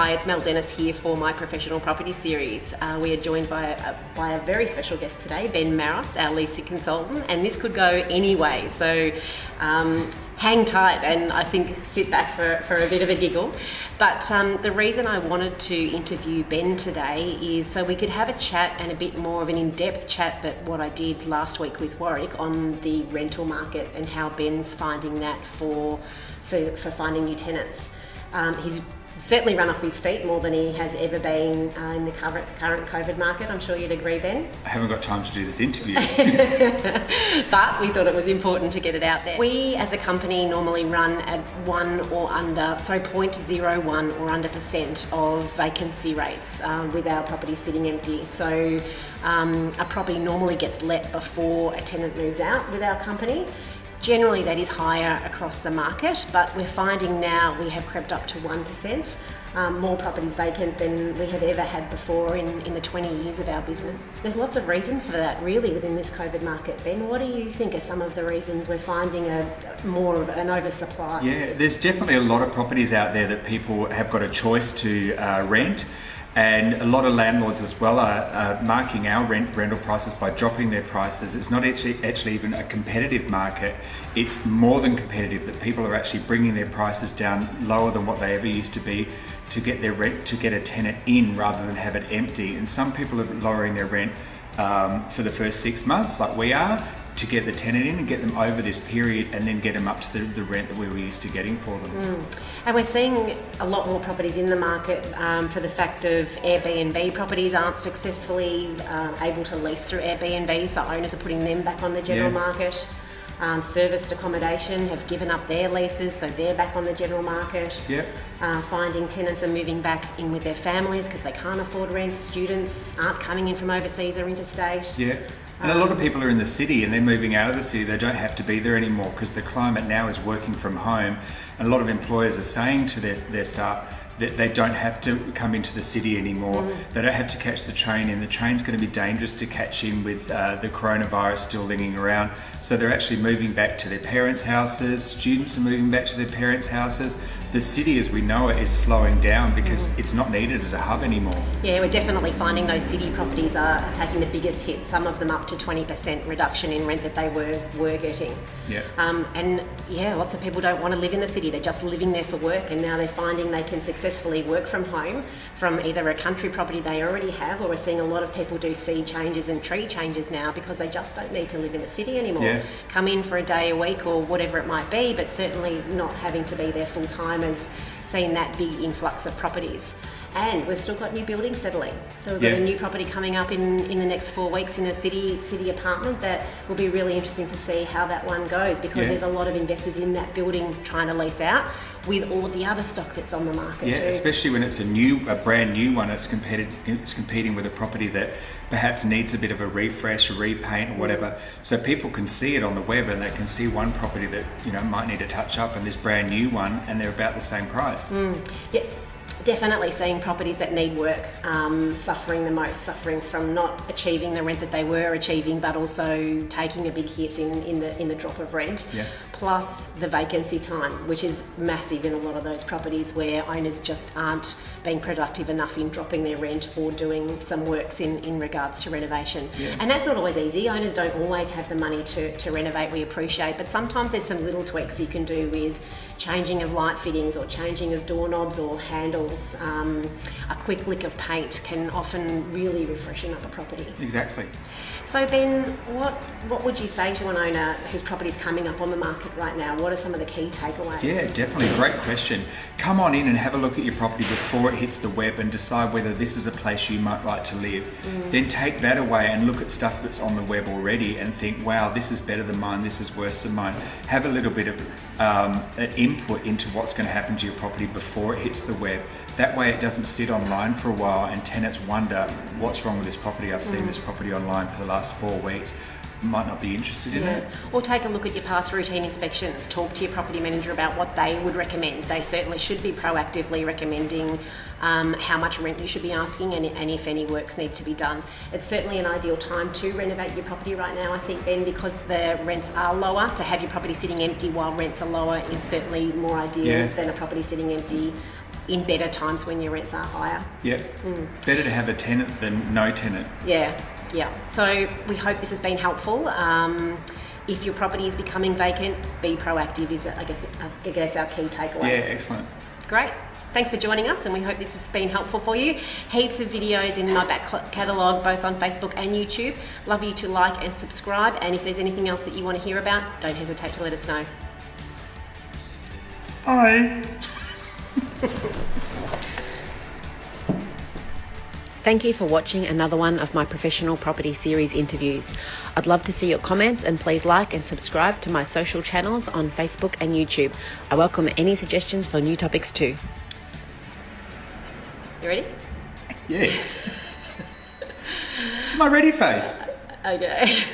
Hi, it's Mel Dennis here for my professional property series. We are joined by a very special guest today, Ben Maros, our leasing consultant, and this could go any way. So hang tight and I think sit back for a bit of a giggle. But the reason I wanted to interview Ben today is so we could have a chat and a bit more of an in-depth chat than what I did last week with Warwick on the rental market and how Ben's finding that for finding new tenants. He's certainly run off his feet more than he has ever been in the current COVID market. I'm sure you'd agree, Ben. I haven't got time to do this interview. But we thought it was important to get it out there. We as a company normally run at 0.01 or under percent of vacancy rates with our property sitting empty. So a property normally gets let before a tenant moves out with our company. Generally that is higher across the market, but we're finding now we have crept up to 1%, more properties vacant than we have ever had before in the 20 years of our business. There's lots of reasons for that really within this COVID market. Ben, what do you think are some of the reasons we're finding more of an oversupply? Yeah, there's definitely a lot of properties out there that people have got a choice to rent. And a lot of landlords as well are marking our rental prices by dropping their prices. It's not actually even a competitive market. It's more than competitive, that people are actually bringing their prices down lower than what they ever used to be to get their rent, to get a tenant in rather than have it empty. And some people are lowering their rent for the first 6 months, like we are, to get the tenant in and get them over this period and then get them up to the rent that we were used to getting for them. And we're seeing a lot more properties in the market for the fact of Airbnb properties aren't successfully able to lease through Airbnb, so owners are putting them back on the general market. Serviced accommodation have given up their leases, so they're back on the general market. Finding tenants are moving back in with their families because they can't afford rent. Students aren't coming in from overseas or interstate. And a lot of people are in the city and they're moving out of the city. They don't have to be there anymore because the climate now is working from home. And a lot of employers are saying to their staff that they don't have to come into the city anymore. They don't have to catch the train in. The train's going to be dangerous to catch in with the coronavirus still lingering around. So they're actually moving back to their parents' houses. Students are moving back to their parents' houses. The city as we know it is slowing down because it's not needed as a hub anymore. Yeah, we're definitely finding those city properties are taking the biggest hit, some of them up to 20% reduction in rent that they were getting. Lots of people don't want to live in the city, they're just living there for work, and now they're finding they can successfully work from home from either a country property they already have, or we're seeing a lot of people do sea changes and tree changes now because they just don't need to live in the city anymore. Come in for a day a week or whatever it might be, but certainly not having to be there full time has seen that big influx of properties. And we've still got new buildings settling. So we've got a new property coming up in the next 4 weeks in a city apartment that will be really interesting to see how that one goes, because there's a lot of investors in that building trying to lease out with all of the other stock that's on the market too. Especially when it's a brand new one. It's competing with a property that perhaps needs a bit of a refresh, a repaint or whatever. So people can see it on the web and they can see one property that might need a touch up and this brand new one, and they're about the same price. Definitely seeing properties that need work suffering the most, suffering from not achieving the rent that they were achieving, but also taking a big hit in the drop of rent. Plus the vacancy time, which is massive in a lot of those properties where owners just aren't being productive enough in dropping their rent or doing some works in regards to renovation. And that's not always easy. Owners don't always have the money to renovate, we appreciate, but sometimes there's some little tweaks you can do with changing of light fittings or changing of doorknobs or handles. A quick lick of paint can often really refreshen up a property. Exactly. So Ben, what would you say to an owner whose property is coming up on the market right now? What are some of the key takeaways? Yeah, definitely. Great question. Come on in and have a look at your property before it hits the web and decide whether this is a place you might like to live. Then take that away and look at stuff that's on the web already and think, wow, this is better than mine, this is worse than mine. Have a little bit of an input into what's going to happen to your property before it hits the web. That way it doesn't sit online for a while and tenants wonder, what's wrong with this property? I've seen this property online for the last 4 weeks. Might not be interested in it. Or take a look at your past routine inspections. Talk to your property manager about what they would recommend. They certainly should be proactively recommending how much rent you should be asking and if any works need to be done. It's certainly an ideal time to renovate your property right now, I think, Ben, because the rents are lower. To have your property sitting empty while rents are lower is certainly more ideal than a property sitting empty in better times when your rents are higher. Yep. Better to have a tenant than no tenant. Yeah. So we hope this has been helpful. If your property is becoming vacant, be proactive is, I guess, our key takeaway. Yeah, excellent. Great. Thanks for joining us, and we hope this has been helpful for you. Heaps of videos in my back catalogue, both on Facebook and YouTube. Love you to like and subscribe, and if there's anything else that you want to hear about, don't hesitate to let us know. Bye. Thank you for watching another one of my Professional Property Series interviews. I'd love to see your comments, and please like and subscribe to my social channels on Facebook and YouTube. I welcome any suggestions for new topics too. You ready? Yes. This is my ready face. Okay.